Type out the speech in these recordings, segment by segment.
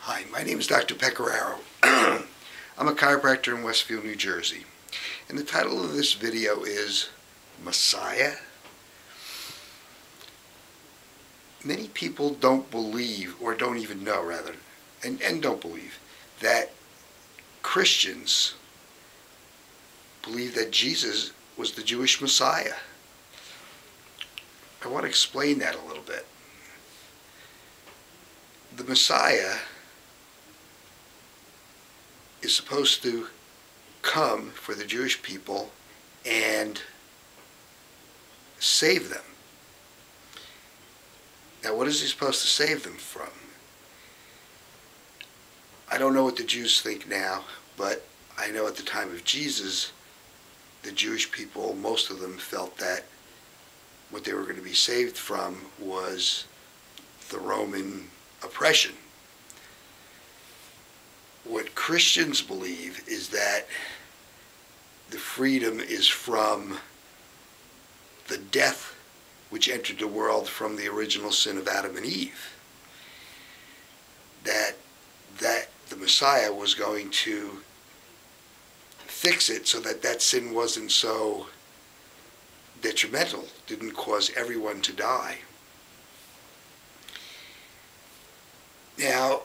Hi, my name is Dr. Pecoraro. I'm a chiropractor in Westfield, New Jersey. And the title of this video is Messiah. Many people don't believe, or don't even know rather, and don't believe, that Christians believe that Jesus was the Jewish Messiah. I want to explain that a little bit. The Messiah is supposed to come for the Jewish people and save them. Now, what is he supposed to save them from? I don't know what the Jews think now, but I know at the time of Jesus, the Jewish people, most of them felt that what they were going to be saved from was the Roman oppression. What Christians believe is that the freedom is from the death which entered the world from the original sin of Adam and Eve. That the Messiah was going to fix it so that that sin wasn't so detrimental, didn't cause everyone to die. Now,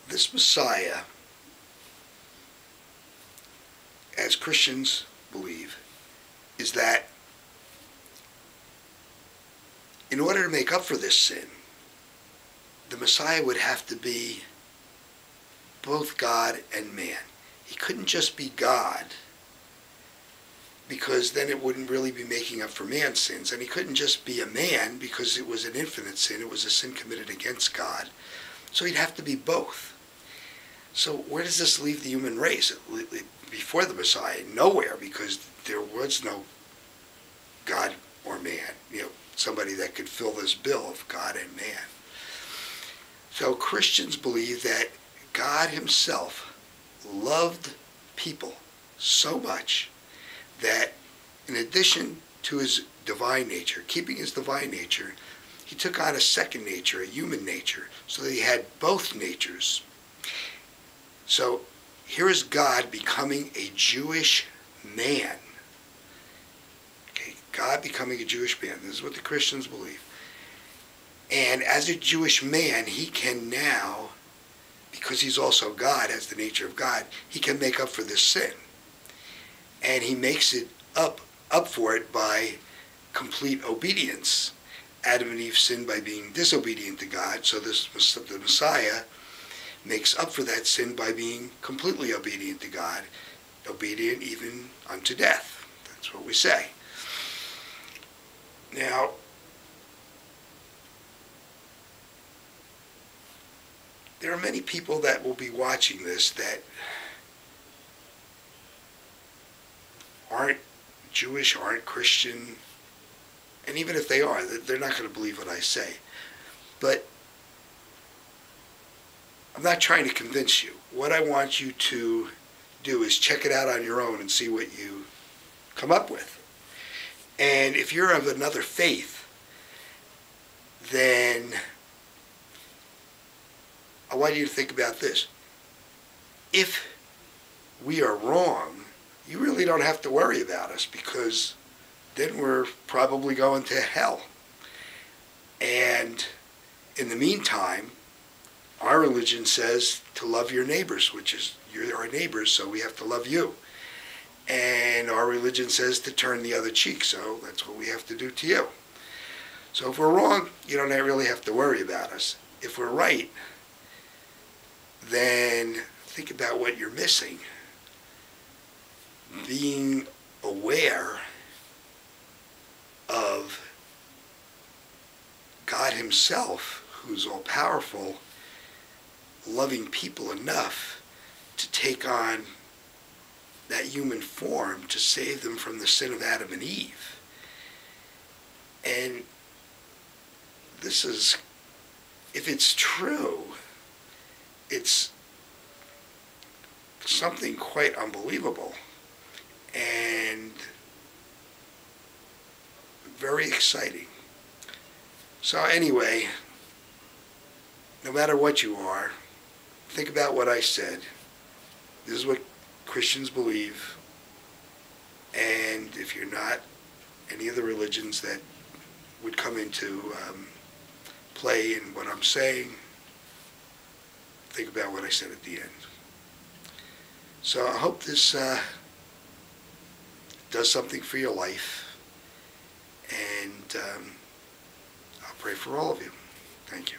this Messiah, as Christians believe, is that in order to make up for this sin, the Messiah would have to be both God and man. He couldn't just be God, because then it wouldn't really be making up for man's sins. And he couldn't just be a man, because it was an infinite sin. It was a sin committed against God. So he'd have to be both. So where does this leave the human race before the Messiah? Nowhere, because there was no God or man, somebody that could fill this bill of God and man. So Christians believe that God himself loved people so much that in addition to his divine nature, keeping his divine nature, he took on a second nature, a human nature, so that he had both natures. So here is God becoming a Jewish man. Okay, God becoming a Jewish man. This is what the Christians believe. And as a Jewish man, he can now, because he's also God, has the nature of God, he can make up for this sin. And he makes it up for it by complete obedience. Adam and Eve sinned by being disobedient to God, so the Messiah makes up for that sin by being completely obedient to God, obedient even unto death. That's what we say. Now, there are many people that will be watching this that aren't Jewish, aren't Christian, and even if they are, they're not going to believe what I say. But I'm not trying to convince you. What I want you to do is check it out on your own and see what you come up with. And if you're of another faith, then I want you to think about this. If we are wrong, you really don't have to worry about us, because then we're probably going to hell. And in the meantime, our religion says to love your neighbors, which is you're our neighbors, so we have to love you. And our religion says to turn the other cheek, so that's what we have to do to you. So if we're wrong, you don't really have to worry about us. If we're right, then think about what you're missing. Being aware of God himself, who's all-powerful, loving people enough to take on that human form to save them from the sin of Adam and Eve. And this is, if it's true, it's something quite unbelievable and very exciting. So anyway, no matter what you are, think about what I said. This is what Christians believe. And if you're not any of the religions that would come into play in what I'm saying, think about what I said at the end. So I hope this does something for your life. And I'll pray for all of you. Thank you.